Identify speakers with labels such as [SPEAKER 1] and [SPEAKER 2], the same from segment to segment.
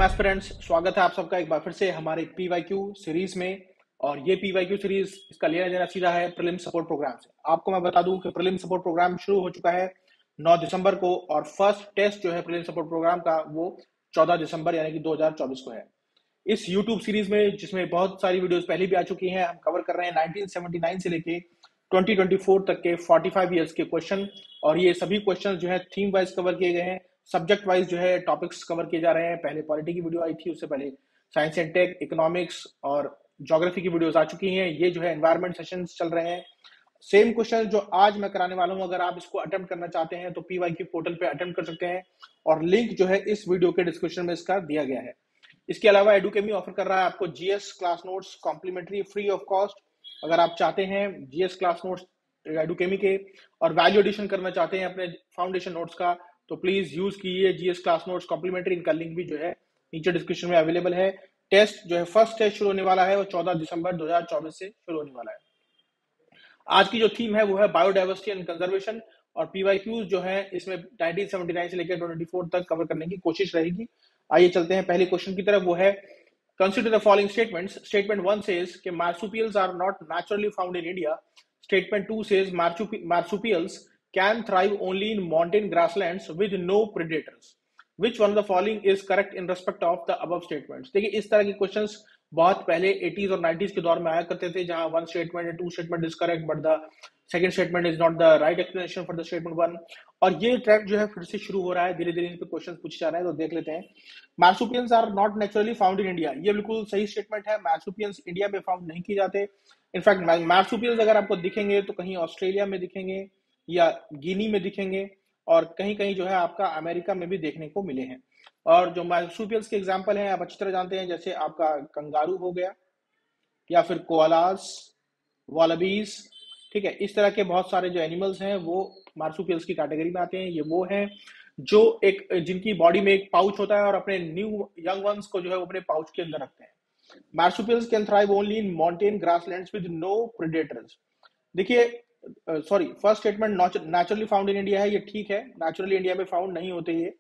[SPEAKER 1] Aspirants, स्वागत है आप सबका एक बार फिर से हमारे पीवाईक्यू सीरीज में। और ये पीवाईक्यू सीरीज इसका लेना देना सीधा है प्रीलिम सपोर्ट प्रोग्राम से। आपको मैं बता दूं कि प्रीलिम सपोर्ट प्रोग्राम शुरू हो चुका है 9 दिसंबर को और फर्स्ट टेस्ट जो है प्रीलिम सपोर्ट प्रोग्राम का वो 14 दिसंबर यानी कि 2024 को है। इस यूट्यूब सीरीज में जिसमें बहुत सारी वीडियोस पहले भी आ चुकी हैं, हम कवर कर रहे हैं 1979 से लेके 2024 तक के 45 ईयर्स के क्वेश्चन। और ये सभी क्वेश्चन जो है थीम वाइज कवर किए गए हैं, सब्जेक्ट वाइज जो है टॉपिक्स कवर किए जा रहे हैं। पहले पॉलिटी की वीडियो आई थी, उससे पहले साइंस एंड टेक, इकोनॉमिक्स और ज्योग्राफी की वीडियोस आ चुकी हैं। ये जो है एनवायरमेंट सेशंस चल रहे हैं। सेम क्वेश्चन जो आज मैं कराने वाला हूं, अगर आप इसको अटेम्प्ट करना चाहते हैं तो पीवाईक्यू पोर्टल पे अटेम्प्ट कर सकते हैं और लिंक जो है इस वीडियो के डिस्क्रिप्शन में इसका दिया गया है। इसके अलावा एडुकेमी ऑफर कर रहा है आपको GS class notes complimentary free of cost. अगर आप चाहते हैं जीएस क्लास नोट्स एडुकेमी के और वैल्यू एडिशन करना चाहते हैं अपने फाउंडेशन नोट्स का, तो प्लीज यूज कीजिए जीएस क्लास नोट्स कॉम्प्लीमेंट्री। इनका लिंक भी जो है नीचे डिस्क्रिप्शन में अवेलेबल है। टेस्ट जो है फर्स्ट टेस्ट शुरू होने वाला है और 14 दिसंबर 2024 से शुरू होने वाला है। आज की जो थीम है वो है बायोडाइवर्सिटी एंड कंजर्वेशन और पीवाईक्यूज जो है इसमें 1979 से लेकर 24 तक कवर करने की कोशिश रहेगी। आइए चलते हैं पहले क्वेश्चन की तरफ। वो है consider the following statements. Statement 1 says कि marsupials are not naturally found in India. Statement 2 says marsupials can thrive only in mountain grasslands with no predators. Which one of the following is correct in respect of the above statements? देखिए इस तरह के questions बहुत पहले 80s और 90s के दौर में आया करते थे, जहां one statement and two statement is correct but the second statement is not the right explanation for the statement one. और ये ट्रैक जो है फिर से शुरू हो रहा है, धीरे धीरे इन पे क्वेश्चन पूछे जा रहे हैं, तो देख लेते हैं। Marsupials are not naturally found in India, ये बिल्कुल सही स्टेटमेंट है। मार्सुपियंस इंडिया में फाउंड नहीं किए जाते। इनफैक्ट मार्सुपियल्स अगर आपको दिखेंगे तो कहीं ऑस्ट्रेलिया में दिखेंगे या गिनी में दिखेंगे और कहीं कहीं जो है आपका अमेरिका में भी देखने को मिले हैं। और जो मार्सुपियल्स के एग्जांपल हैं आप अच्छी तरह जानते हैं, जैसे आपका कंगारू हो गया या फिर कोआलास, वालाबीज, ठीक है। इस तरह के बहुत सारे जो एनिमल्स हैं वो मार्सुपियल्स की कैटेगरी में आते हैं। ये वो हैं जो एक जिनकी बॉडी में एक पाउच होता है और अपने न्यू यंग वंस को जो है वो अपने पाउच के अंदर रखते हैं। Marsupials can thrive only in mountain grasslands with no predators. देखिए sorry, first statement naturally found in India है, ये ठीक है, नेचुरली इंडिया में फाउंड नहीं होते ये।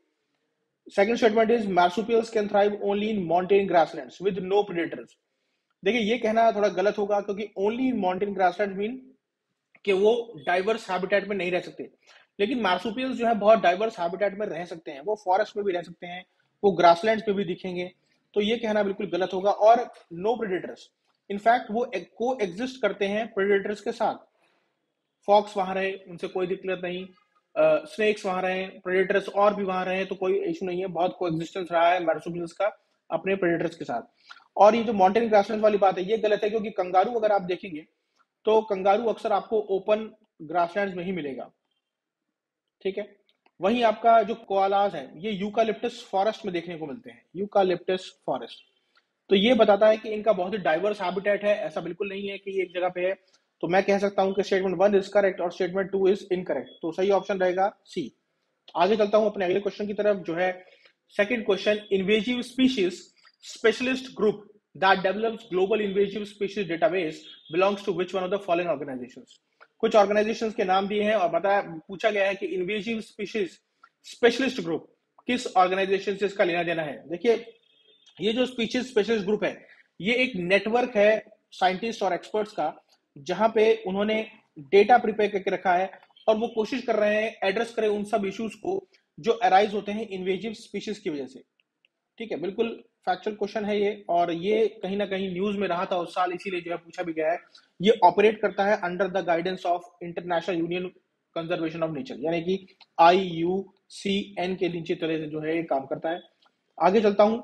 [SPEAKER 1] Second statement is marsupials can thrive only in mountain grasslands with no predators. देखिए ये कहना थोड़ा गलत होगा, क्योंकि only in mountain grassland mean कि वो डाइवर्स हैबिटेट में नहीं रह सकते। लेकिन मार्सुपियल्स जो है बहुत डाइवर्स हैबिटेट में रह सकते हैं, वो फॉरेस्ट में भी रह सकते हैं, वो ग्रासलैंड्स पे भी दिखेंगे, तो ये कहना बिल्कुल गलत होगा। और नो प्रेडेटर्स, इनफैक्ट वो को एग्जिस्ट करते हैं प्रेडेटर्स के साथ। फॉक्स वहां रहे, उनसे कोई दिक्कत नहीं, स्नेक्स वहां रहे, प्रेडेटर्स और भी वहां रहे, तो कोई इशू नहीं है। बहुत को एग्जिस्टेंस रहा है मार्सुपियल्स का अपने प्रेडेटर्स के साथ। और ये जो माउंटेन ग्रासलैंड वाली बात है ये गलत है, क्योंकि कंगारू अगर आप देखेंगे तो कंगारू अक्सर आपको ओपन ग्रासलैंड्स में ही मिलेगा, ठीक है। वहीं आपका जो कोआलास है ये यूकालिप्टस फॉरेस्ट में देखने को मिलते हैं, यूकालिप्टस फॉरेस्ट। तो ये बताता है कि इनका बहुत ही डाइवर्स हैबिटेट है, ऐसा बिल्कुल नहीं है कि ये एक जगह पे है। तो मैं कह सकता हूं कि स्टेटमेंट 1 इज करेक्ट और स्टेटमेंट 2 इज इनकरेक्ट, तो सही ऑप्शन रहेगा सी। आगे चलता हूं अपने अगले क्वेश्चन की तरफ, जो है second question. Invasive species specialist group that develops global invasive species database belongs to which one of the following organisations. कुछ ऑर्गेनाइजेशंस के नाम दिए हैं और बताया पूछा गया है कि इन्वेजिव स्पीशीज स्पेशलिस्ट ग्रुप किस ऑर्गेनाइजेशन से इसका लेना देना है। देखिए ये जो स्पीशीज स्पेशलिस्ट ग्रुप है ये एक नेटवर्क है साइंटिस्ट और एक्सपर्ट्स का, जहां पे उन्होंने डेटा प्रिपेयर करके रखा है और वो कोशिश कर रहे हैं एड्रेस करें उन सब इश्यूज को जो अराइज होते हैं इन्वेजिव स्पीशीज की वजह से, ठीक है। बिल्कुल फैक्चुअल क्वेश्चन है ये, और ये कहीं ना कहीं न्यूज में रहा था उस साल, इसीलिए जो है पूछा भी गया है। ये ऑपरेट करता है under the guidance of international union conservation of nature, यानी कि IUCN के नीचे तरह से जो है ये काम करता है। आगे चलता हूं।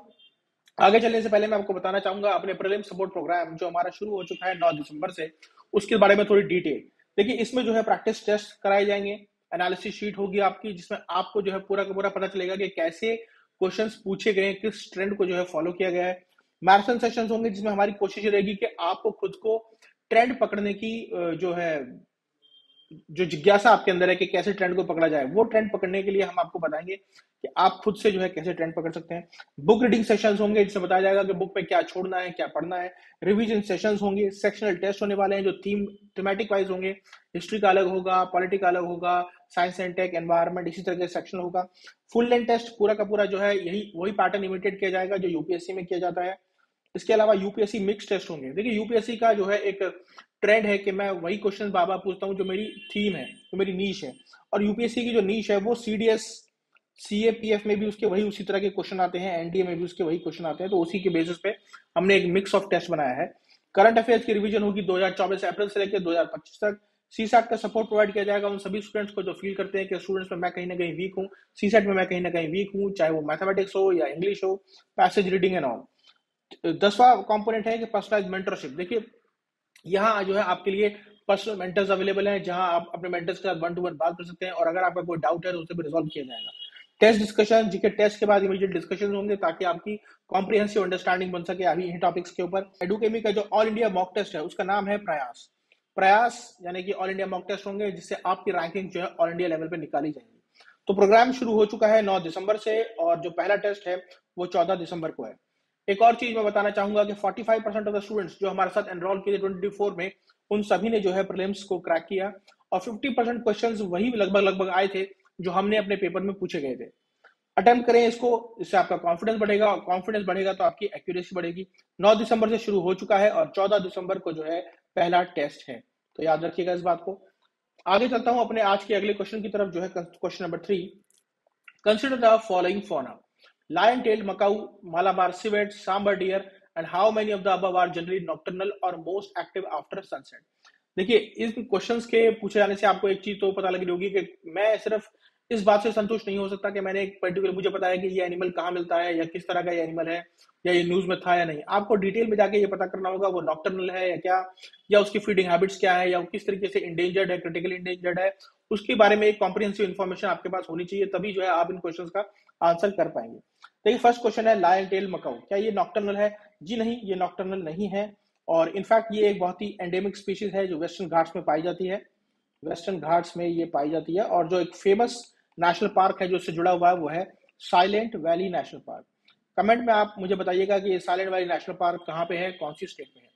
[SPEAKER 1] आगे चलने से पहले मैं आपको बताना चाहूंगा अपने प्रीलिम सपोर्ट प्रोग्राम जो हमारा शुरू हो चुका है 9 दिसंबर से, उसके बारे में थोड़ी डिटेल। देखिए इसमें जो है प्रैक्टिस टेस्ट कराए जाएंगे, एनालिसिस शीट होगी आपकी, जिसमें आपको जो है पूरा का पूरा पता चलेगा कि कैसे क्वेश्चंस पूछे गए, किस ट्रेंड को जो है फॉलो किया गया है। मैराथन सेशंस होंगे जिसमें हमारी कोशिश रहेगी कि आपको खुद को ट्रेंड पकड़ने की जो है जो जिज्ञासा आपके अंदर है कि कैसे ट्रेंड को पकड़ा जाए, वो ट्रेंड पकड़ने के लिए हम आपको बताएंगे कि आप खुद से जो है कैसे ट्रेंड पकड़ सकते हैं। बुक रीडिंग सेशंस होंगे जिसमें बताया जाएगा कि बुक पे क्या छोड़ना है, क्या पढ़ना है। रिवीजन सेशंस होंगे, सेक्शनल टेस्ट होने वाले हैं जो थीमेटिक वाइज होंगे। हिस्ट्री का अलग होगा, पॉलिटी का अलग होगा, साइंस एंड टेक, एनवायरमेंट, इसी तरह के सेक्शन होगा। फुल लेंथ टेस्ट पूरा का पूरा जो है यही वही पैटर्न इमिटेट किया जाएगा जो यूपीएससी में किया जाता है। इसके अलावा यूपीएससी मिक्स टेस्ट होंगे। देखिए यूपीएससी का जो है एक ट्रेंड है कि मैं वही क्वेश्चन बार बार पूछता हूँ जो मेरी थीम है, जो मेरी नीश है, और यूपीएससी की जो नीश है वो सीडीएस सीएपीएफ में भी उसके वही उसी तरह के क्वेश्चन आते हैं, एनडीए में भी उसके वही क्वेश्चन आते हैं, तो उसी के बेसिस पे हमने एक मिक्स ऑफ टेस्ट बनाया है। करंट अफेयर्स की रिवीजन होगी 2024 अप्रैल से लेकर 2025 तक। सीसैट का सपोर्ट प्रोवाइड किया जाएगा उन सभी स्टूडेंट्स को जो फील करते हैं कि स्टूडेंट्स में मैं कहीं ना कहीं वीक हूँ, सीसैट में मैं कहीं ना कहीं वीक हूँ, चाहे वो मैथमेटिक्स हो या इंग्लिश हो, पैसेज रीडिंग एंड ऑल। 10वां कंपोनेंट है कि पर्सनलाइज्ड मेंटरशिप। देखिए यहाँ जो है आपके लिए पर्सनल मेंटर्स अवेलेबल हैं जहां आप अपने मेंटर्स के साथ 1-to-1 बात कर सकते हैं, और अगर आपका कोई डाउट है तो उसे भी रिजॉल्व किया जाएगा। टेस्ट डिस्कशन, जीके टेस्ट के बाद इमीडिएट डिस्कशन होंगे ताकि आपकी कॉम्प्रिहेंसिव अंडरस्टैंडिंग बन सके अभी इन टॉपिक्स के ऊपर। एडुकेमी का जो ऑल इंडिया मॉक टेस्ट है उसका नाम है प्रयास। प्रयास यानी कि ऑल इंडिया मॉक टेस्ट होंगे जिससे आपकी रैंकिंग जो है ऑल इंडिया लेवल पे निकाली जाएगी। तो प्रोग्राम शुरू हो चुका है 9 दिसंबर से, और जो पहला टेस्ट है वो 14 दिसंबर को है। एक और चीज मैं बताना चाहूंगा कि 45% ऑफ द स्टूडेंट्स जो हमारे साथ एनरोल किए 24 में, उन सभी ने जो है प्रीलिम्स को क्रैक किया, और 50% क्वेश्चंस वही लगभग आए थे जो हमने अपने पेपर में पूछे गए थे। अटेम्प्ट करें इसको, इससे आपका कॉन्फिडेंस बढ़ेगा, और कॉन्फिडेंस बढ़ेगा तो आपकी एक्यूरेसी बढ़ेगी। 9 दिसंबर से शुरू हो चुका है और 14 दिसंबर को जो है पहला टेस्ट है, तो याद रखिएगा इस बात को। आगे चलता हूं अपने आज के अगले क्वेश्चन की तरफ, जो है question number 3। Consider the following fauna: lion-tailed macaw, Malabar civet, sambar deer, and how many of the above are generally nocturnal or most active after sunset? देखिए इस क्वेश्चंस के पूछे जाने से आपको एक चीज तो पता लगी होगी कि मैं सिर्फ इस बात से संतुष्ट नहीं हो सकता कि मैंने एक पर्टिकुलर मुझे पता है कि ये एनिमल कहाँ मिलता है या किस तरह का ये एनिमल है या ये न्यूज में था या नहीं। आपको डिटेल में जाके ये पता करना होगा वो नॉक्टर्नल है या क्या, या उसकी फीडिंग हैबिट्स क्या है, या वो किस तरीके से इंडेंजर्ड है, क्रिटिकली इंडेंजर्ड है, उसके बारे में एक कॉम्प्रिहेंसिव इन्फॉर्मेशन आपके पास होनी चाहिए, तभी जो है आप इन क्वेश्चंस का आंसर कर पाएंगे। देखिए फर्स्ट क्वेश्चन है लायन टेल मकाऊ, क्या ये नॉक्टर्नल है? जी नहीं, ये नॉक्टर्नल नहीं है, और इनफैक्ट ये एक बहुत ही एंडेमिक स्पीशीज है जो वेस्टर्न घाट्स में पाई जाती है। वेस्टर्न घाट्स में ये पाई जाती है, और जो एक फेमस नेशनल पार्क है जो इससे जुड़ा हुआ है वो है silent valley national park. Comment में आप मुझे बताइएगा कि ये साइलेंट वैली नेशनल पार्क कहाँ पे है, कौन सी स्टेट में है।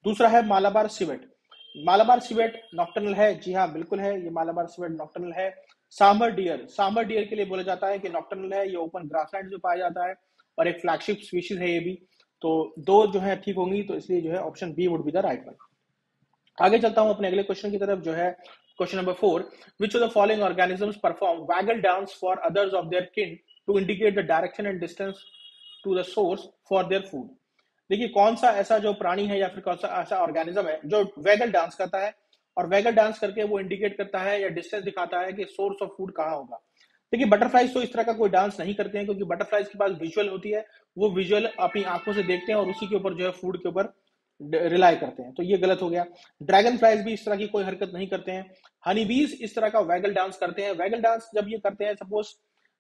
[SPEAKER 1] दूसरा है Malabar civet. Malabar civet nocturnal है? जी हाँ बिल्कुल है, ये मालाबार सिवेट नॉक्टर्नल है। सांबर डियर, सांबर डियर के लिए बोला जाता है कि नॉक्टर्नल है, ये ओपन ग्रासलैंड में पाया जाता है और एक फ्लैगशिप स्पीशीज है ये भी। तो दो जो है ठीक होंगी, तो इसलिए जो है option B would be the right one. आगे चलता हूं अपने अगले क्वेश्चन की तरफ, जो है question number 4। Which of the following organisms perform waggle dance for others of their kin to indicate the direction and distance to the source for their food? देखिए कौन सा ऐसा जो प्राणी है या फिर कौन सा ऐसा ऑर्गेनिज्म है जो वैगल डांस करता है, और वैगल डांस करके वो इंडिकेट करता है या डिस्टेंस दिखाता है कि सोर्स ऑफ फूड कहाँ होगा। देखिए बटरफ्लाइज तो इस तरह का कोई डांस नहीं करते हैं, क्योंकि बटरफ्लाइज के पास विजुअल होती है, वो विजुअल अपनी आंखों से देखते हैं और उसी के ऊपर जो है फूड के ऊपर रिलाई करते हैं, तो ये गलत हो गया। ड्रैगन फ्लाइज भी इस तरह की कोई हरकत नहीं करते हैं। हनी बीज इस तरह का वैगल डांस करते हैं। वैगल डांस जब ये करते हैं, सपोज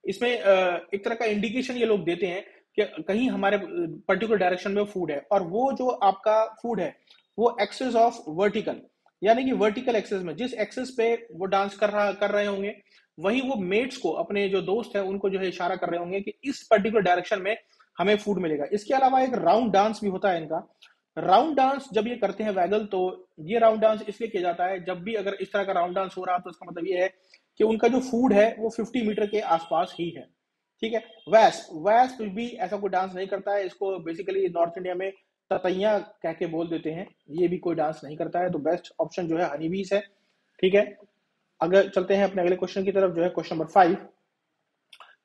[SPEAKER 1] इसमें एक तरह का इंडिकेशन ये लोग देते हैं कि कहीं हमारे पर्टिकुलर डायरेक्शन में फूड है, और वो जो आपका फूड है वो एक्सेस ऑफ वर्टिकल, यानी कि वर्टिकल एक्सेस में जिस एक्सेस पे वो डांस कर रहे होंगे, वही वो मेट्स को, अपने जो दोस्त है उनको जो है इशारा कर रहे होंगे कि इस पर्टिकुलर डायरेक्शन में हमें फूड मिलेगा। इसके अलावा एक राउंड डांस भी होता है इनका। राउंड डांस जब ये करते हैं वैगल, तो ये राउंड डांस इसलिए किया जाता है, जब भी अगर इस तरह का राउंड डांस हो रहा है तो इसका मतलब ये है कि उनका जो फूड है वो 50 मीटर के आसपास ही है। ठीक है। वैस्प भी ऐसा कोई डांस नहीं करता है, इसको बेसिकली नॉर्थ इंडिया में ततैया कह के बोल देते हैं, ये भी कोई डांस नहीं करता है। तो बेस्ट ऑप्शन जो है हनी बीज है। ठीक है, अगर चलते हैं अपने अगले क्वेश्चन की तरफ, जो है question number 5।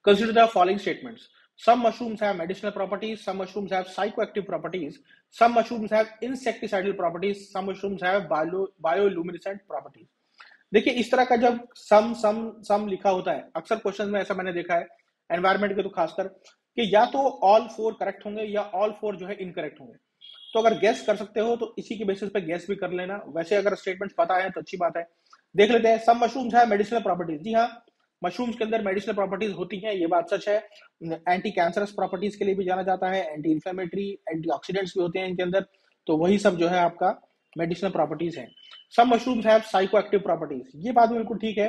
[SPEAKER 1] Consider the following statements: some mushrooms have medicinal properties, some mushrooms have psychoactive properties, some mushrooms have insecticidal properties, some mushrooms have bioluminescent properties। देखिए इस तरह का जब सम लिखा होता है, अक्सर क्वेश्चन में ऐसा मैंने देखा है एनवायरमेंट के, तो खासकर कि या तो ऑल 4 करेक्ट होंगे या ऑल 4 जो है इनकरेक्ट होंगे। तो अगर गेस कर सकते हो तो इसी के बेसिस पे गेस भी कर लेना, वैसे अगर स्टेटमेंट पता है तो अच्छी बात है। देख लेते हैं। सम मशरूम्स है मेडिसिनल प्रॉपर्टीज, जी हाँ मशरूम्स के अंदर मेडिसिनल प्रॉपर्टीज होती हैं, ये बात सच है। एंटी कैंसरस प्रॉपर्टीज के लिए भी जाना जाता है, एंटी इन्फ्लेमेटरी, एंटीऑक्सीडेंट्स भी होते हैं इनके अंदर, तो वही सब जो है आपका मेडिसिनल प्रॉपर्टीज है। सम मशरूम्स हैव साइकोएक्टिव प्रॉपर्टीज, ये बात बिल्कुल ठीक है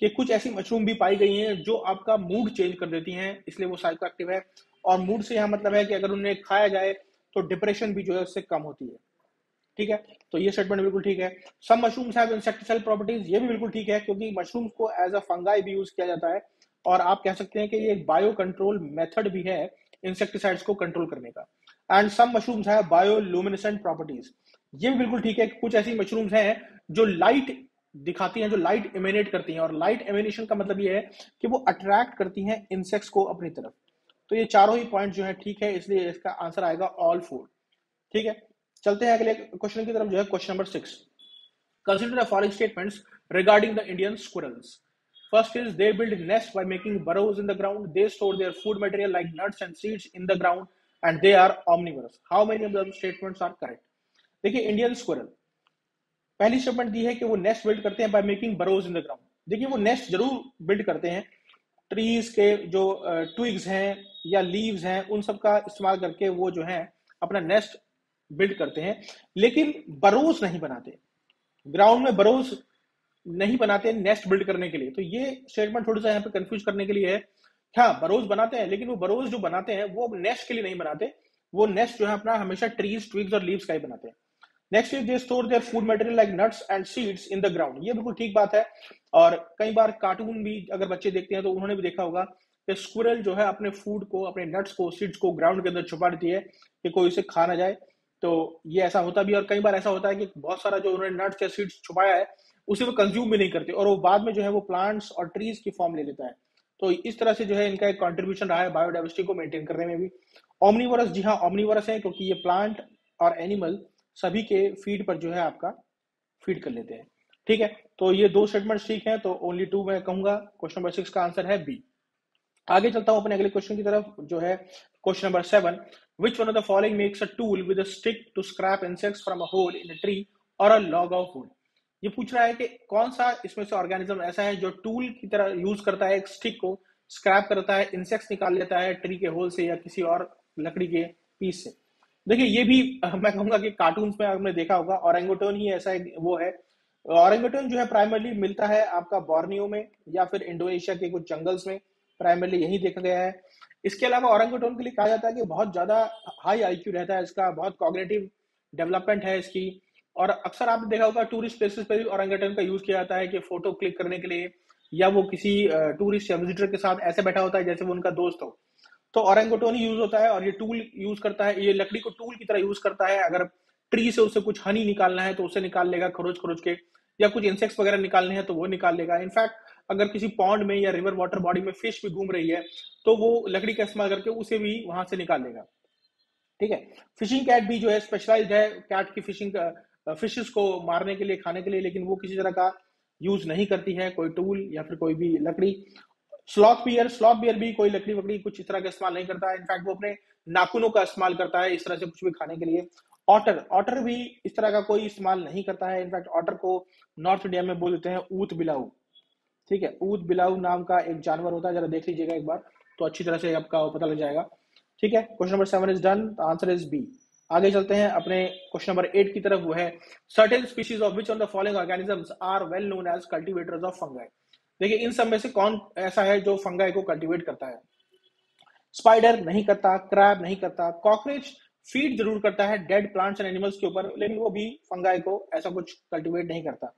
[SPEAKER 1] कि कुछ ऐसी मशरूम भी पाई गई हैं जो आपका मूड चेंज कर देती हैं, इसलिए वो साइकोएक्टिव है। और मूड से यहाँ मतलब है कि अगर उन्हें खाया जाए तो डिप्रेशन भी जो है उससे कम होती है। ठीक है, तो ये स्टेटमेंट बिल्कुल ठीक है। सम मशरूम्स हैव इंसेक्टिसाइड प्रॉपर्टीज, ये भी बिल्कुल ठीक है, क्योंकि मशरूम्स को एज अ फंगाई भी यूज किया जाता है, और आप कह सकते हैं कि ये एक बायो कंट्रोल मेथड भी है इंसेक्टिसाइड्स को कंट्रोल करने का। And some mushrooms have bioluminescent properties, ये भी बिल्कुल ठीक है। कुछ ऐसी मशरूम्स हैं जो लाइट दिखाती हैं, जो लाइट एमिनेट करती हैं, और लाइट एमिनेशन का मतलब ये है कि वो अट्रैक्ट करती हैं इंसेक्ट्स को अपनी तरफ। तो ये चारों ही पॉइंट जो है ठीक है, इसलिए इसका आंसर आएगा ऑल फोर। ठीक है, चलते हैं अगले क्वेश्चन की तरफ, जो है question number 6। Consider the following statements regarding the Indian squirrels. First is they build nests by making burrows in the ground. They store their food material like nuts and seeds in the ground, and they are omnivorous. How many of the statements are correct? देखिए, Indian squirrel पहली statement दी है कि वो nest build करते हैं by making burrows in the ground. देखिए, वो नेस्ट जरूर बिल्ड करते हैं, ट्रीज के जो ट्विग्स हैं या लीव्स हैं उन सब का इस्तेमाल करके वो जो है अपना नेस्ट बिल्ड करते हैं, लेकिन बरोज नहीं बनाते, ग्राउंड में बरोज नहीं बनाते नेस्ट बिल्ड करने के लिए। तो ये स्टेटमेंट थोड़ा सा यहाँ पे कंफ्यूज करने के लिए है। हाँ, बरोज बनाते हैं, लेकिन वो बरोज जो बनाते हैं वो नेस्ट के लिए नहीं बनाते, वो नेस्ट जो है अपना हमेशा ट्रीज, ट्विग्स और लीव्स का ही बनाते हैं। Next is they store their food material like nuts and seeds in the ground, ये बिल्कुल ठीक बात है। और कई बार कार्टून भी अगर बच्चे देखते हैं तो उन्होंने भी देखा होगा कि स्क्विरल जो है अपने फूड को, अपने नट्स को, सीड्स को ग्राउंड के अंदर छुपा देती है कि कोई उसे खा ना जाए। तो ये ऐसा होता भी, और कई बार ऐसा होता है कि बहुत सारा जो उन्होंने नट्स या सीड्स छुपाया है उसे वो कंज्यूम भी नहीं करते, और वो बाद में जो है वो प्लांट्स और ट्रीज की फॉर्म ले लेता है। तो इस तरह से जो है इनका एक कॉन्ट्रीब्यूशन रहा है बायोडाइवर्सिटी को मेंटेन करने में भी। ऑमनीवरस, जी हाँ, ऑमनीवरस है, क्योंकि ये प्लांट और एनिमल सभी के फीड पर जो है आपका फीड कर लेते हैं। ठीक है, तो ये दो स्टेटमेंट ठीक है, तो ओनली टू मैं कहूंगा। क्वेश्चन नंबर 6 का आंसर है बी। आगे चलता हूं अपने अगले क्वेश्चन की तरफ, जो है question number 7। Which one of the following makes a tool with a stick to scrap insects from a hole in a tree और अ लॉग ऑफ वुड। ये पूछ रहा है कि कौन सा इसमें से ऑर्गेनिज्म ऐसा है जो टूल की तरह यूज करता है एक स्टिक को, स्क्रैप करता है, इंसेक्ट्स निकाल लेता है ट्री के होल से या किसी और लकड़ी के पीस से। देखिए, ये भी मैं कहूंगा कि कार्टून्स में आपने देखा होगा, ऑरेंगुटन ही ऐसा एक वो है। ऑरेंगुटन जो है प्राइमरली मिलता है आपका बोर्नियो में या फिर इंडोनेशिया के कुछ जंगल्स में, प्राइमरली यही देखा गया है। इसके अलावा ऑरेंगुटन के लिए कहा जाता है कि बहुत ज्यादा हाई आईक्यू रहता है इसका, बहुत कॉग्निटिव डेवलपमेंट है इसकी, और अक्सर आपने देखा होगा टूरिस्ट प्लेसेस पे भी ऑरेंगुटन का यूज किया जाता है कि फोटो क्लिक करने के लिए, या वो किसी टूरिस्ट या विजिटर के साथ ऐसे बैठा होता है जैसे वो उनका दोस्त हो, तो ऑरेंगुटन ही यूज होता है। और ये टूल यूज करता है, ये लकड़ी को टूल की तरह यूज करता है। अगर ट्री से उसे कुछ हनी निकालना है तो उसे निकाल लेगा खरोच खरोच के, या कुछ इंसेक्ट्स वगैरह निकालने हैं तो वो निकाल लेगा। इनफैक्ट अगर किसी पॉन्ड में या रिवर वाटर बॉडी में फिश भी घूम रही है तो वो लकड़ी का इस्तेमाल करके उसे भी वहां से निकाल लेगा। ठीक है, फिशिंग कैट भी जो है स्पेशलाइज्ड है कैट की फिशिंग, फिशेस को मारने के लिए, खाने के लिए, लेकिन वो किसी तरह का यूज नहीं करती है कोई टूल या फिर कोई भी लकड़ी। स्लॉथ बियर भी कोई लकड़ी वकड़ी कुछ इस तरह का इस्तेमाल नहीं करता है, इनफैक्ट वो अपने नाखूनों का इस्तेमाल करता है इस तरह से कुछ भी खाने के लिए। ऑटर भी इस तरह का कोई इस्तेमाल नहीं करता है, इनफैक्ट ऑटर को नॉर्थ इंडिया में बोल देते हैं ऊत बिलाऊ। ठीक है, ऊत बिलाऊ नाम का एक जानवर होता है, जरा देख लीजिएगा एक बार तो अच्छी तरह से आपका पता लग जाएगा। ठीक है, question number 7 is done, answer is B. आगे चलते हैं अपने क्वेश्चन नंबर 8 की तरफ, वो है certain species of which on the following organisms are well known as cultivators of fungi. देखिए, इन सब में से कौन ऐसा है जो फंगाई को कल्टीवेट करता है? स्पाइडर नहीं करता, क्रैब नहीं करता, कॉकरोच फीड जरूर करता है डेड प्लांट्स एंड एनिमल्स के ऊपर, लेकिन वो भी फंगाई को ऐसा कुछ कल्टीवेट नहीं करता।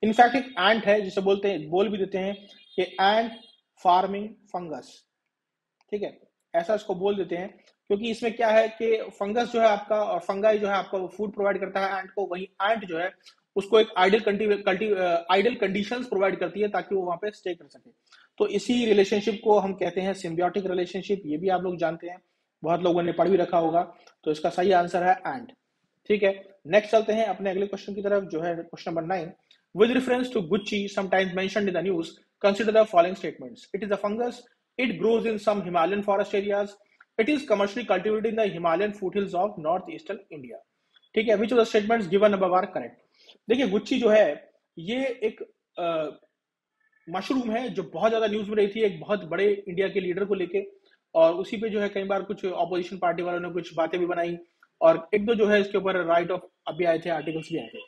[SPEAKER 1] इनफैक्ट एक एंट है जिसे बोल भी देते हैं कि एंट फार्मिंग फंगस। ठीक है, ऐसा इसको बोल देते हैं क्योंकि इसमें क्या है कि फंगस जो है आपका और फंगाई जो है आपका वो फूड प्रोवाइड करता है एंट को, वही एंट जो है उसको एक आइडियल कंडीशंस प्रोवाइड करती है ताकि वो वहां पे स्टे कर सके। तो इसी रिलेशनशिप को हम कहते हैं सिम्बियोटिक रिलेशनशिप, ये भी आप लोग जानते हैं, बहुत लोगों ने पढ़ भी रखा होगा। तो इसका सही आंसर है एंट। ठीक है, नेक्स्ट चलते हैं अपने अगले क्वेश्चन की तरफ, जो है question number 9। With reference to Gucchi sometimes mentioned in the news, consider the following statements. It is a fungus, it grows in some Himalayan forest areas, it is commercially cultivated in the Himalayan foothills of northeastern India। ठीक है, which of the statements given above are correct। देखिए, Gucci जो है ये एक mushroom है जो बहुत ज्यादा न्यूज में रही थी एक बहुत बड़े इंडिया के लीडर को लेके, और उसी पे जो है कई बार कुछ ऑपोजिशन पार्टी वालों ने कुछ बातें भी बनाई, और एक दो जो है इसके ऊपर राइट ऑफ अभी आए थे, आर्टिकल्स भी आए थे।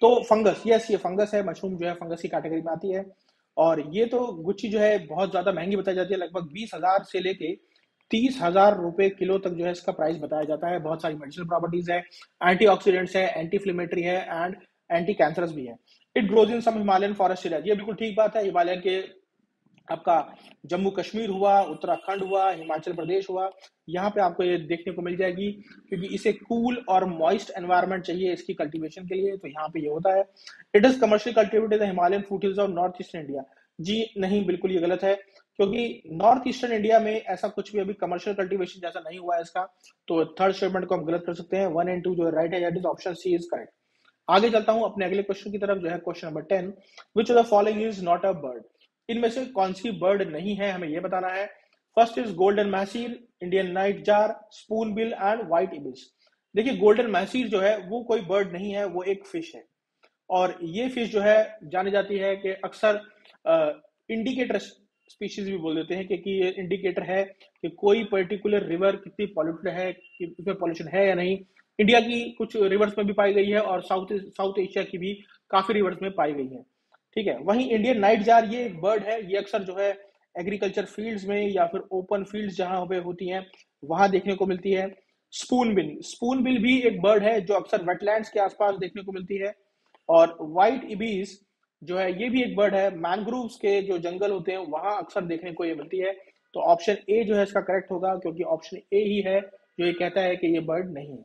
[SPEAKER 1] तो फंगस, यस, ये फंगस है, मशरूम जो है फंगस की कैटेगरी में आती है। और ये तो गुच्ची जो है बहुत ज्यादा महंगी बताई जाती है, लगभग 20,000 से लेके 30,000 रुपए किलो तक जो है इसका प्राइस बताया जाता है। बहुत सारी मेडिसिनल प्रॉपर्टीज है, एंटीऑक्सीडेंट्स है, एंटी इन्फ्लेमेटरी है एंड एंटी कैंसरस भी है। It grows in some Himalayan forest area, ये बिल्कुल ठीक बात है। हिमालयन के आपका जम्मू कश्मीर हुआ, उत्तराखंड हुआ, हिमाचल प्रदेश हुआ, यहाँ पे आपको ये देखने को मिल जाएगी, क्योंकि इसे कूल और मॉइस्ट एनवायरनमेंट चाहिए इसकी कल्टीवेशन के लिए, तो यहाँ पे ये होता है। It is commercial cultivated in Himalayan foothills of north eastern India. जी नहीं, बिल्कुल ये गलत है, क्योंकि नॉर्थ ईस्टर्न इंडिया में ऐसा कुछ भी अभी कमर्शियल कल्टीवेशन जैसा नहीं हुआ है इसका। तो थर्ड स्टेटमेंट को हम गलत कर सकते हैं। 1 and 2 जो राइट है, that is option C is correct. आगे चलता हूं अपने अगले क्वेश्चन की तरफ, जो है question number 10, which of the following is not a bird. इनमें से कौन सी बर्ड नहीं है, हमें यह बताना है। First is golden mahseer, Indian nightjar, spoonbill and white ibis. देखिए, गोल्डन मैसीर जो है वो कोई बर्ड नहीं है, वो एक फिश है। और ये फिश जो है जानी जाती है कि अक्सर इंडिकेटर स्पीशीज भी बोल देते हैं, क्योंकि ये इंडिकेटर है कि कोई पर्टिकुलर रिवर कितनी पॉल्यूटेड है, कि उसमें पॉल्यूशन है या नहीं। इंडिया की कुछ रिवर्स में भी पाई गई है और साउथ एशिया की भी काफी रिवर्स में पाई गई है। ठीक है, वहीं इंडियन नाइट जार ये एक बर्ड है, ये अक्सर जो है एग्रीकल्चर फील्ड्स में या फिर ओपन फील्ड्स जहां पे होती हैं वहां देखने को मिलती है। स्पून बिल भी एक बर्ड है जो अक्सर वेटलैंड्स के आसपास देखने को मिलती है। और व्हाइट इबीस जो है ये भी एक बर्ड है, मैनग्रोव्स के जो जंगल होते हैं वहां अक्सर देखने को ये मिलती है। तो ऑप्शन ए जो है इसका करेक्ट होगा, क्योंकि ऑप्शन ए ही है जो ये कहता है कि ये बर्ड नहीं है।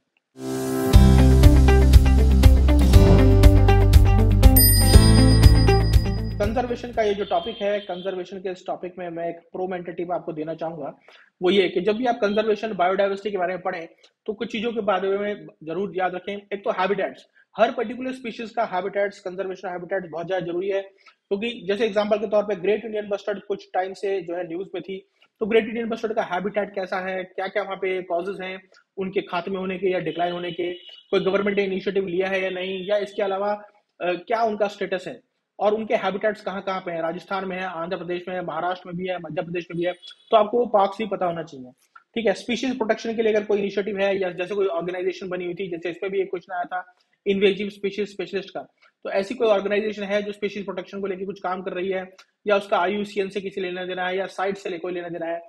[SPEAKER 1] कंजर्वेशन का ये जो टॉपिक है, कंजर्वेशन के इस टॉपिक में मैं एक प्रो मेंटर टिप आपको देना चाहूंगा। वो ये कि जब भी आप कंजर्वेशन बायोडाइवर्सिटी के बारे में पढ़ें तो कुछ चीजों के बारे में जरूर याद रखें। एक तो हैबिटेट्स, हर पर्टिकुलर स्पीशीज का हैबिटेट्स, कंजर्वेशन हैबिटेट्स बहुत ज्यादा जरूरी है, क्योंकि जैसे एग्जांपल के तौर पे ग्रेट इंडियन बस्टर्ड कुछ टाइम से जो है न्यूज में थी। तो ग्रेट इंडियन बस्टर्ड का हैबिटेट कैसा है, क्या क्या वहां पे कॉजेज हैं उनके खात्मे होने के या डिक्लाइन होने के, कोई गवर्नमेंट ने इनिशिएटिव लिया है या नहीं, या इसके अलावा क्या उनका स्टेटस है, और उनके हैबिटेट्स कहाँ कहाँ पे हैं, राजस्थान में है, आंध्र प्रदेश में है, महाराष्ट्र में भी है, मध्य प्रदेश में भी है। तो आपको वो पार्क्स भी पता होना चाहिए। ठीक है, स्पीशीज प्रोटेक्शन के लिए अगर कोई इनिशिएटिव है या जैसे कोई ऑर्गेनाइजेशन बनी हुई थी, जैसे इस पे भी एक क्वेश्चन आया था इन्वेजिव स्पीशीज स्पेशलिस्ट का, तो ऐसी कोई ऑर्गेनाइजेशन है जो स्पीशीज प्रोटेक्शन को लेकर कुछ काम कर रही है, या उसका IUCN से किसी लेना देना है, या साइट से कोई लेना देना है,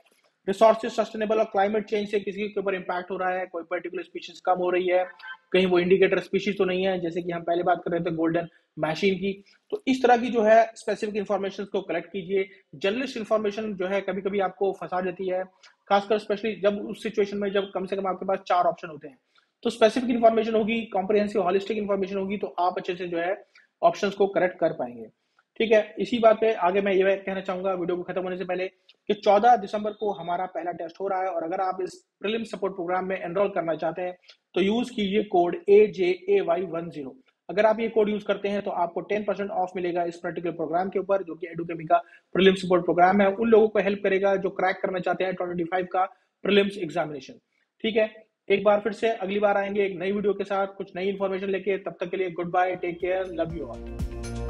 [SPEAKER 1] रिसोर्सेज सस्टेनेबल और क्लाइमेट चेंज से किसी के ऊपर इम्पैक्ट हो रहा है, कोई पर्टिकुलर स्पीशीज कम हो रही है, कहीं वो इंडिकेटर स्पीशीज तो नहीं है, जैसे कि हम पहले बात कर रहे थे गोल्डन मैशीन की। तो इस तरह की जो है स्पेसिफिक इन्फॉर्मेशन को कलेक्ट कीजिए। जर्नलिस्ट इन्फॉर्मेशन जो है कभी कभी आपको फंसा देती है, खासकर स्पेशली जब उस सिचुएशन में जब कम से कम आपके पास 4 ऑप्शन होते हैं। तो स्पेसिफिक इन्फॉर्मेशन होगी, कॉम्प्रिहेंसिव हॉलिस्टिक इन्फॉर्मेशन होगी, तो आप अच्छे से जो है ऑप्शंस को करेक्ट कर पाएंगे। ठीक है, इसी बात पे आगे मैं ये कहना चाहूंगा वीडियो को खत्म होने से पहले कि 14 दिसंबर को हमारा पहला टेस्ट हो रहा है, और अगर आप इस प्रीलिम सपोर्ट प्रोग्राम में एनरोल करना चाहते हैं तो यूज कीजिए कोड AJAY10। अगर आप ये कोड यूज करते हैं तो आपको 10% ऑफ मिलेगा इस पर्टिकुलर प्रोग्राम के ऊपर, जो कि एडुकेमी का प्रीलिम सपोर्ट प्रोग्राम है। उन लोगों को हेल्प करेगा जो क्रैक करना चाहते हैं 2025 का प्रीलिम्स एग्जामिनेशन। ठीक है, एक बार फिर से अगली बार आएंगे एक नई वीडियो के साथ, कुछ नई इन्फॉर्मेशन लेके। तब तक के लिए goodbye, take care, love you all.